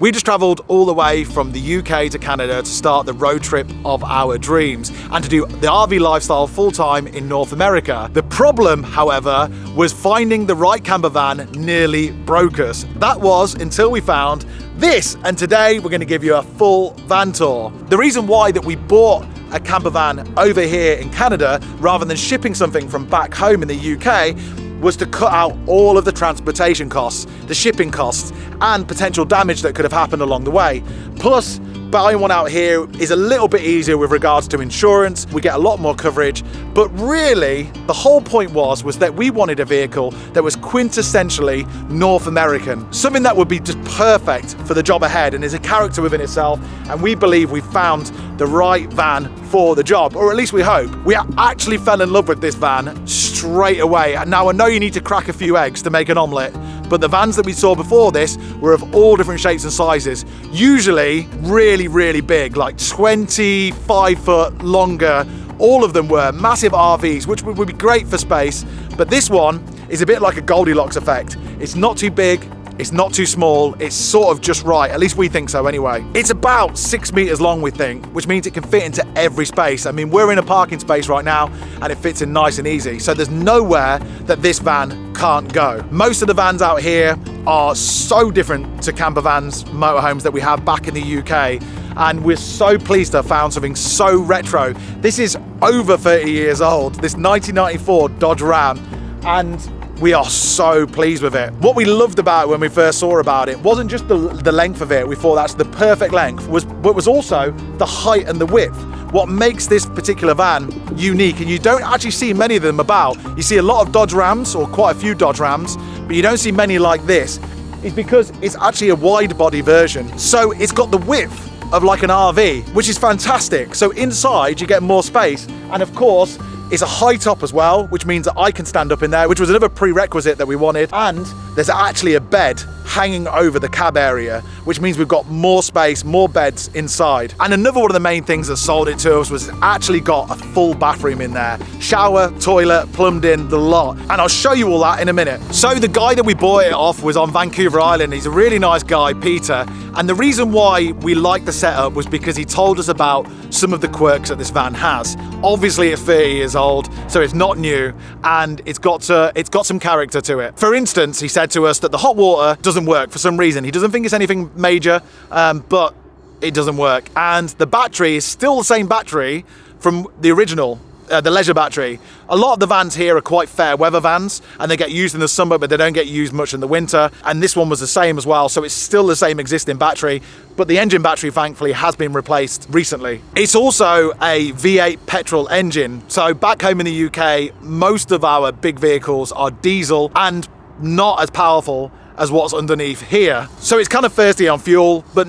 We just travelled all the way from the UK to Canada to start the road trip of our dreams and to do the RV lifestyle full-time in North America. The problem, however, was finding the right camper van nearly broke us. That was until we found this, and today we're going to give you a full van tour. The reason why that we bought a camper van over here in Canada rather than shipping something from back home in the UK was to cut out all of the transportation costs, the shipping costs, and potential damage that could have happened along the way. Plus, buying one out here is a little bit easier with regards to insurance. We get a lot more coverage, but really the whole point was that we wanted a vehicle that was quintessentially North American, something that would be just perfect for the job ahead and is a character within itself. And we believe we found the right van for the job, or at least we hope. We actually fell in love with this van straight away. And now I know you need to crack a few eggs to make an omelette, but the vans that we saw before this were of all different shapes and sizes, usually really big, like 25 foot longer. All of them were massive RVs, which would be great for space, but this one is a bit like a Goldilocks effect. It's not too big, it's not too small, it's sort of just right, at least we think so anyway. It's about 6 meters long, we think, which means it can fit into every space. I mean, we're in a parking space right now and it fits in nice and easy, so there's nowhere that this van can't go. Most of the vans out here are so different to camper vans, motorhomes that we have back in the UK, and we're so pleased to have found something so retro. This is over 30 years old, this 1994 Dodge Ram, and we are so pleased with it. What we loved about it when we first saw about it wasn't just the length of it, we thought that's the perfect length, but was also the height and the width. What makes this particular van unique, and you don't actually see many of them about. You see a lot of Dodge Rams, or quite a few Dodge Rams, but you don't see many like this, is because it's actually a wide body version. So it's got the width of like an RV, which is fantastic. So inside you get more space, and of course, it's a high top as well, which means that I can stand up in there, which was another prerequisite that we wanted. And there's actually a bed hanging over the cab area, which means we've got more space, more beds inside. And another one of the main things that sold it to us was it's actually got a full bathroom in there. Shower, toilet, plumbed in, the lot. And I'll show you all that in a minute. So the guy that we bought it off was on Vancouver Island. He's a really nice guy, Peter. And the reason why we liked the setup was because he told us about some of the quirks that this van has. Obviously it's 30 years old, so it's not new, and it's got some character to it. For instance, he said to us that the hot water doesn't work for some reason. He doesn't think it's anything major, but it doesn't work. And the battery is still the same battery from the original, the leisure battery. A lot of the vans here are quite fair weather vans, and they get used in the summer, but they don't get used much in the winter. And this one was the same as well, so it's still the same existing battery, but the engine battery, thankfully, has been replaced recently. It's also a V8 petrol engine. So back home in the UK, most of our big vehicles are diesel and not as powerful as what's underneath here. So it's kind of thirsty on fuel, but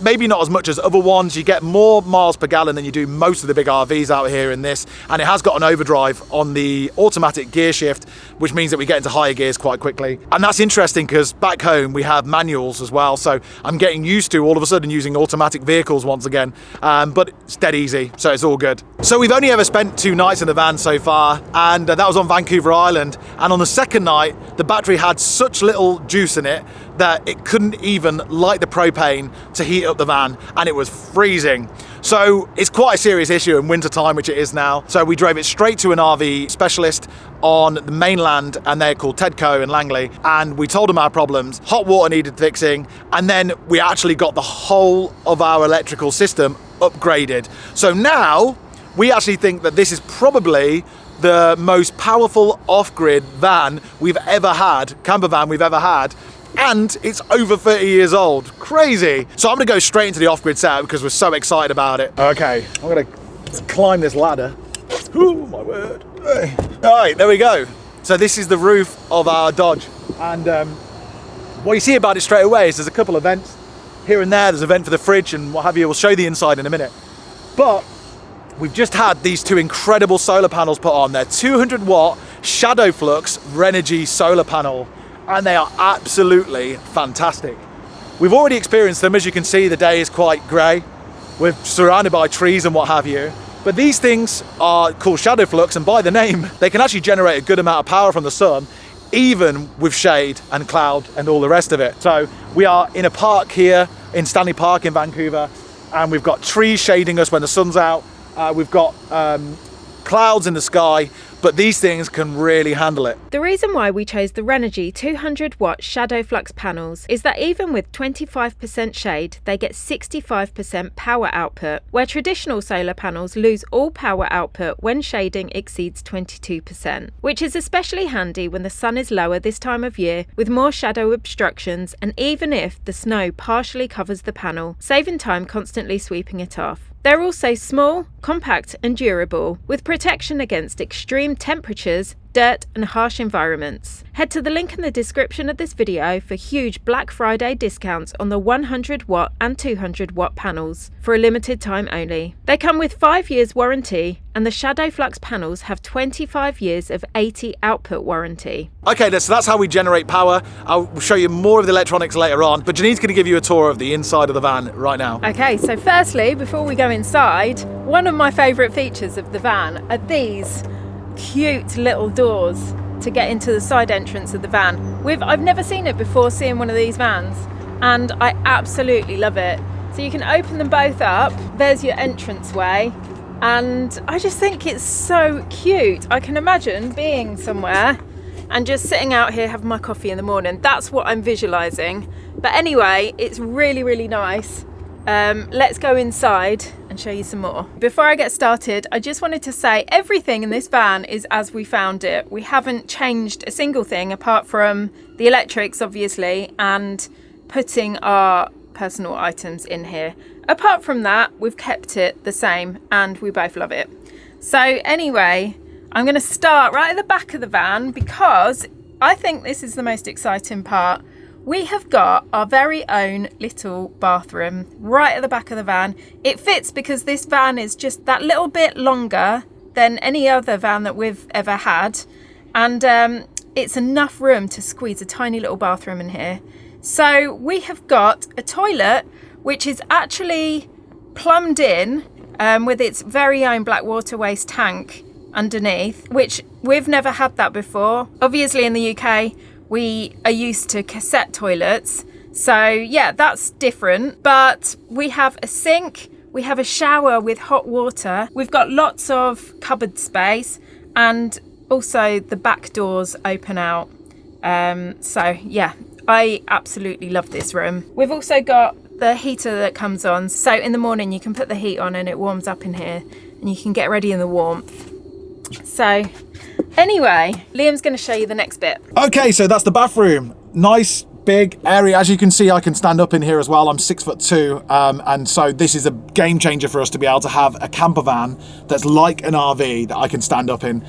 maybe not as much as other ones. You get more miles per gallon than you do most of the big RVs out here in this, and it has got an overdrive on the automatic gear shift, which means that we get into higher gears quite quickly. And that's interesting because back home we have manuals as well, so I'm getting used to all of a sudden using automatic vehicles once again, but it's dead easy, so it's all good. So we've only ever spent 2 nights in the van so far, and that was on Vancouver Island, and on the second night the battery had such little juice in it that it couldn't even light the propane to heat up the van, and it was freezing. So it's quite a serious issue in winter time, which it is now. So we drove it straight to an RV specialist on the mainland, and they're called Tedco in Langley, and we told them our problems. Hot water needed fixing, and then we actually got the whole of our electrical system upgraded. So now we actually think that this is probably the most powerful off-grid van we've ever had, camper van we've ever had, and it's over 30 years old. Crazy. So I'm gonna go straight into the off-grid setup because we're so excited about it. Okay, I'm gonna climb this ladder. Ooh, my word. All right, there we go. So this is the roof of our Dodge, and what you see about it straight away is there's a couple of vents here and there. There's a vent for the fridge and what have you. We'll show you the inside in a minute. But we've just had these 2 incredible solar panels put on. They're 200 watt shadow flux Renogy solar panel, and they are absolutely fantastic. We've already experienced them. As you can see, the day is quite grey. We're surrounded by trees and what have you. But these things are called shadow flux, and by the name, they can actually generate a good amount of power from the sun even with shade and cloud and all the rest of it. So we are in a park here in Stanley Park in Vancouver, and we've got trees shading us when the sun's out. We've got clouds in the sky, but these things can really handle it. The reason why we chose the Renogy 200 watt shadow flux panels is that even with 25% shade, they get 65% power output, where traditional solar panels lose all power output when shading exceeds 22%, which is especially handy when the sun is lower this time of year with more shadow obstructions, and even if the snow partially covers the panel, saving time constantly sweeping it off. They're also small, compact and durable, with protection against extreme temperatures, dirt and harsh environments. Head to the link in the description of this video for huge Black Friday discounts on the 100 watt and 200 watt panels for a limited time only. They come with 5 years warranty, and the Shadow Flux panels have 25 years of 80 output warranty. Okay, so that's how we generate power. I'll show you more of the electronics later on, but Janine's going to give you a tour of the inside of the van right now. Okay, so firstly, before we go inside, one of my favourite features of the van are these cute little doors to get into the side entrance of the van. I've never seen it before, seeing one of these vans, and I absolutely love it. So you can open them both up. There's your entranceway, and I just think it's so cute. I can imagine being somewhere and just sitting out here having my coffee in the morning. That's what I'm visualizing. But anyway, it's really, really nice. Let's go inside and show you some more. Before I get started, I just wanted to say everything in this van is as we found it. We haven't changed a single thing apart from the electrics, obviously, and putting our personal items in here. Apart from that, we've kept it the same and we both love it. So anyway, I'm going to start right at the back of the van because I think this is the most exciting part. We have got our very own little bathroom right at the back of the van. It fits because this van is just that little bit longer than any other van that we've ever had. And it's enough room to squeeze a tiny little bathroom in here. So we have got a toilet, which is actually plumbed in with its very own black water waste tank underneath, which we've never had that before. Obviously in the UK, we are used to cassette toilets, so yeah, that's different. But we have a sink, we have a shower with hot water, we've got lots of cupboard space, and also the back doors open out. So yeah, I absolutely love this room. We've also got the heater that comes on, so in the morning you can put the heat on and it warms up in here, and you can get ready in the warmth. So anyway, Liam's going to show you the next bit. Okay, so that's the bathroom. Nice big area. As you can see, I can stand up in here as well. I'm 6'2", and so this is a game changer for us to be able to have a camper van that's like an RV that I can stand up in.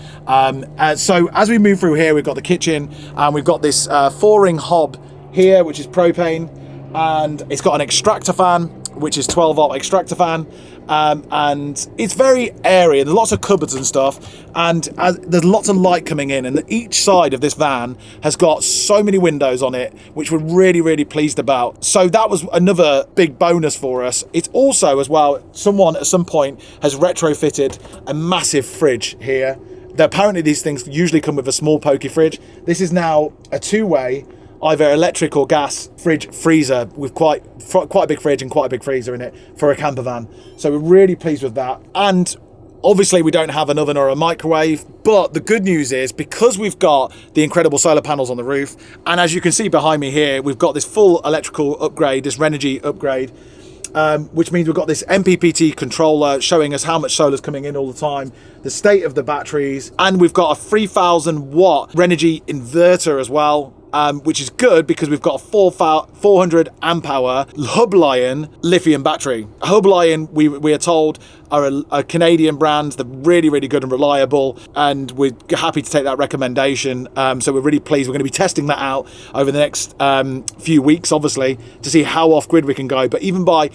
So as we move through here, we've got the kitchen, and we've got this 4-ring hob here, which is propane, and it's got an extractor fan, which is 12-volt extractor fan, and it's very airy. There's lots of cupboards and stuff, and there's lots of light coming in, and each side of this van has got so many windows on it, which we're really, really pleased about. So that was another big bonus for us. It's also, as well, someone at some point has retrofitted a massive fridge here. Apparently these things usually come with a small pokey fridge. This is now a 2-way, either electric or gas freezer with quite a big fridge and quite a big freezer in it for a camper van. So we're really pleased with that. And obviously we don't have an oven or a microwave, but the good news is because we've got the incredible solar panels on the roof, and as you can see behind me here, we've got this full electrical upgrade, this Renogy upgrade, which means we've got this MPPT controller showing us how much solar's coming in all the time, the state of the batteries, and we've got a 3000 watt Renogy inverter as well, which is good because we've got a 400 amp hour Hub-Lion lithium battery. Hub-Lion, we are told, are a Canadian brand. They're really, really good and reliable, and we're happy to take that recommendation. So we're really pleased. We're going to be testing that out over the next few weeks, obviously, to see how off-grid we can go. But even by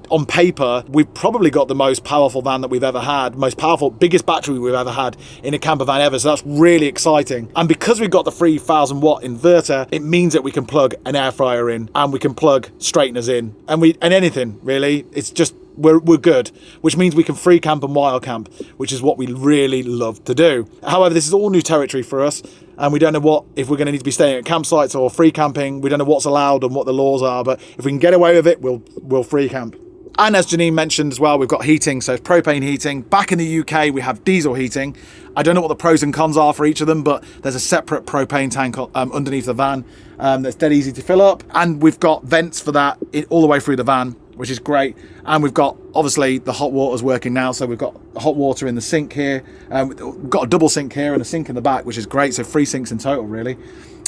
on paper, we've probably got the most powerful van that we've ever had, most powerful, biggest battery we've ever had in a camper van ever. So that's really exciting. And because we've got the 3000 watt inverter, it means that we can plug an air fryer in, and we can plug straighteners in, and anything really. It's just we're good, which means we can free camp and wild camp, which is what we really love to do. However, this is all new territory for us, and we don't know if we're going to need to be staying at campsites or free camping. We don't know what's allowed and what the laws are, but if we can get away with it, we'll free camp. And as Janine mentioned as well, we've got heating, so it's propane heating. Back in the UK, we have diesel heating. I don't know what the pros and cons are for each of them, but there's a separate propane tank underneath the van that's dead easy to fill up. And we've got vents for that all the way through the van, which is great. And we've got, obviously, the hot water's working now, so we've got hot water in the sink here. We've got a double sink here and a sink in the back, which is great, so 3 sinks in total, really.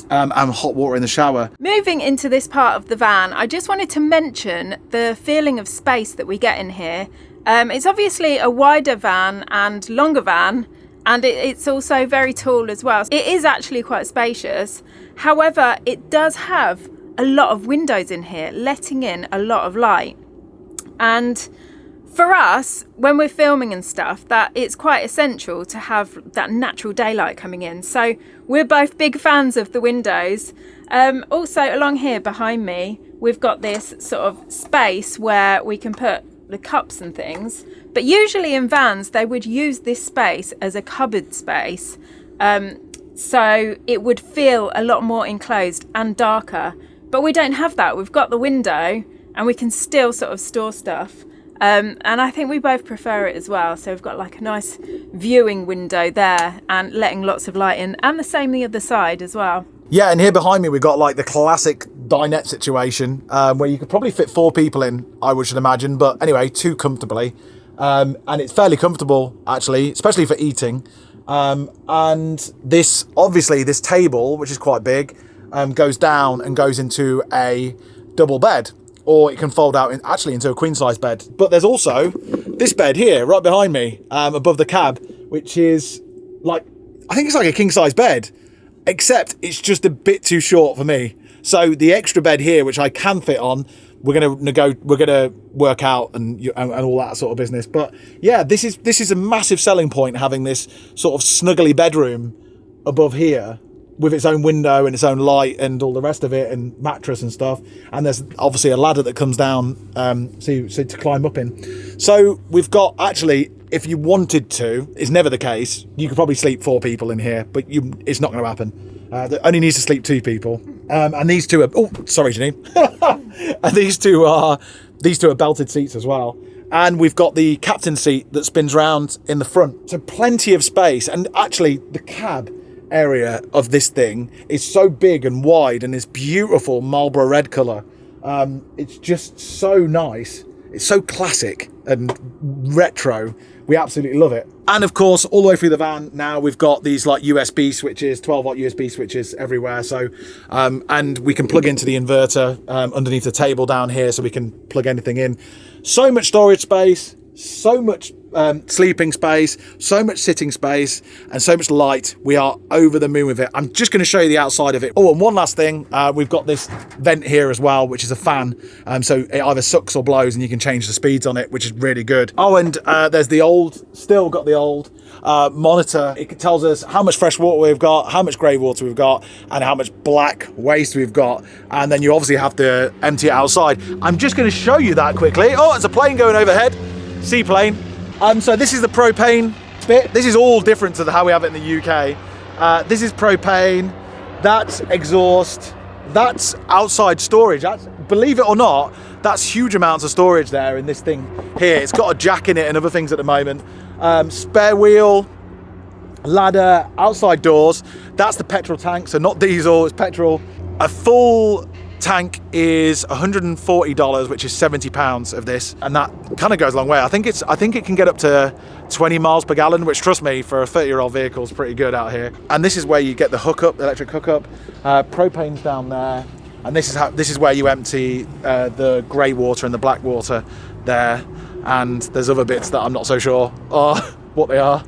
And hot water in the shower. Moving into this part of the van, I just wanted to mention the feeling of space that we get in here. It's obviously a wider van and longer van, and it's also very tall as well. It is actually quite spacious. However, it does have a lot of windows in here, letting in a lot of light. And for us, when we're filming and stuff, that it's quite essential to have that natural daylight coming in. So we're both big fans of the windows. Also along here behind me, we've got this sort of space where we can put the cups and things. But usually in vans, they would use this space as a cupboard space. So it would feel a lot more enclosed and darker. But we don't have that. We've got the window and we can still sort of store stuff. And I think we both prefer it as well. So we've got like a nice viewing window there and letting lots of light in, and the same the other side as well. Yeah, and here behind me we've got like the classic dinette situation where you could probably fit 4 people in, I should imagine, but anyway, 2 comfortably. And it's fairly comfortable actually, especially for eating. And this, obviously this table, which is quite big, goes down and goes into a double bed. Or it can fold out into a queen size bed. But there's also this bed here, right behind me, above the cab, which is like, I think it's like a king size bed, except it's just a bit too short for me. So the extra bed here, which I can fit on, we're gonna work out and all that sort of business. But yeah, this is a massive selling point, having this sort of snuggly bedroom above here, with its own window and its own light and all the rest of it, and mattress and stuff. And there's obviously a ladder that comes down so to climb up in. So we've got, actually, if you wanted to, it's never the case, you could probably sleep 4 people in here, but it's not going to happen. It only needs to sleep 2 people. And these 2 are, oh, sorry, Janine. And these two are belted seats as well. And we've got the captain's seat that spins round in the front. So plenty of space. And actually the cab area of this thing is so big and wide, and this beautiful Marlborough red colour. It's just so nice. It's so classic and retro. We absolutely love it. And of course, all the way through the van now, we've got these like USB switches, 12-volt USB switches everywhere. So, and we can plug into the inverter underneath the table down here, so we can plug anything in. So much storage space, so much sleeping space, so much sitting space, and so much light. We are over the moon with it. I'm just going to show you the outside of it. Oh, and one last thing, we've got this vent here as well, which is a fan, so it either sucks or blows, and you can change the speeds on it, which is really good. Oh, and there's the still got the old monitor. It tells us how much fresh water we've got, how much grey water we've got, and how much black waste we've got. And then you obviously have to empty it outside. I'm just going to show you that quickly. Oh, it's a plane going overhead, seaplane. So this is the propane bit. This is all different to how we have it in the UK. This is propane, that's exhaust, that's outside storage. Believe it or not, that's huge amounts of storage there in this thing here. It's got a jack in it and other things at the moment. Spare wheel, ladder, outside doors. That's the petrol tank, so not diesel, it's petrol. A full tank is $140, which is £70 of this, and that kind of goes a long way. I think it can get up to 20 miles per gallon, which, trust me, for a 30-year-old vehicle is pretty good out here. And this is where you get the hookup, the electric hookup. Propane's down there, and this is where you empty the grey water and the black water there. And there's other bits that I'm not so sure what they are.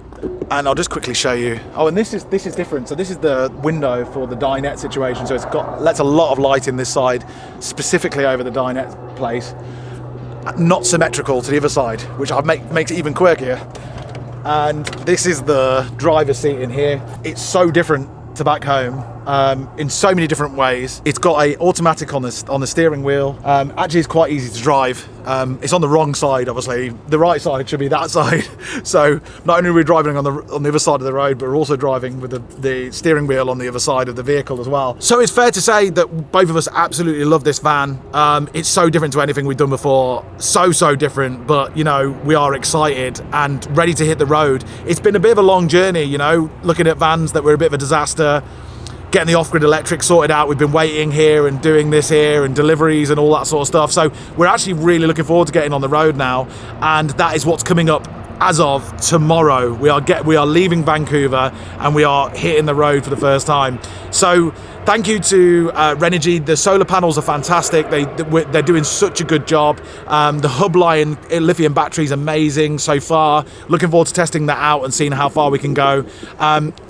And I'll just quickly show you. Oh, and this is different. So this is the window for the dinette situation. So lets a lot of light in this side, specifically over the dinette place. Not symmetrical to the other side, which makes it even quirkier. And this is the driver's seat in here. It's so different to back home. in so many different ways. It's got a automatic on the steering wheel. Actually, it's quite easy to drive. It's on the wrong side, obviously. The right side should be that side. So not only are we driving on the other side of the road, but we're also driving with the steering wheel on the other side of the vehicle as well. So it's fair to say that both of us absolutely love this van. It's so different to anything we've done before. So different, but you know, we are excited and ready to hit the road. It's been a bit of a long journey, you know, looking at vans that were a bit of a disaster, getting the off-grid electric sorted out. We've been waiting here and doing this here and deliveries and all that sort of stuff. So we're actually really looking forward to getting on the road now, and that is what's coming up as of tomorrow. We are leaving Vancouver and we are hitting the road for the first time. So thank you to Renogy. The solar panels are fantastic. They're doing such a good job. The hub line lithium battery is amazing so far. Looking forward to testing that out and seeing how far we can go.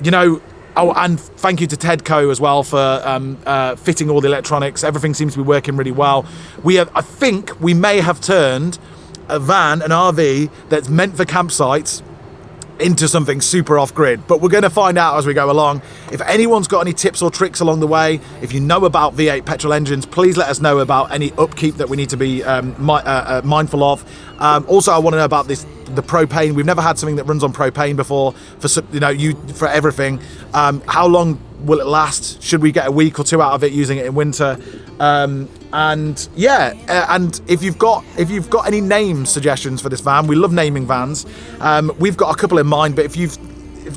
You know, oh, and thank you to Tedco as well for fitting all the electronics. Everything seems to be working really well. I think we may have turned a van, an RV that's meant for campsites, into something super off-grid, but we're going to find out as we go along. If anyone's got any tips or tricks along the way, if you know about V8 petrol engines, please let us know about any upkeep that we need to be mindful of. Also, I want to know about the propane. We've never had something that runs on propane before for everything. How long will it last? Should we get a week or two out of it using it in winter? And if you've got any name suggestions for this van, we love naming vans. We've got a couple in mind, but if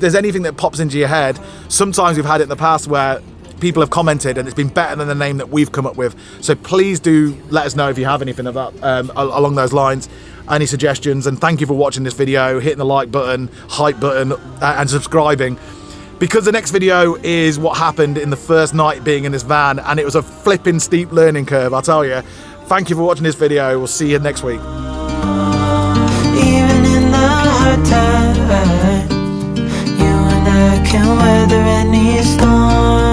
there's anything that pops into your head, sometimes we've had it in the past where people have commented and it's been better than the name that we've come up with. So please do let us know if you have anything about along those lines, any suggestions. And thank you for watching this video, hitting the like button, hype button, and subscribing. Because the next video is what happened in the first night being in this van, and it was a flipping steep learning curve, I'll tell you. Thank you for watching this video. We'll see you next week. Even in the hard times, you and I can weather any storm.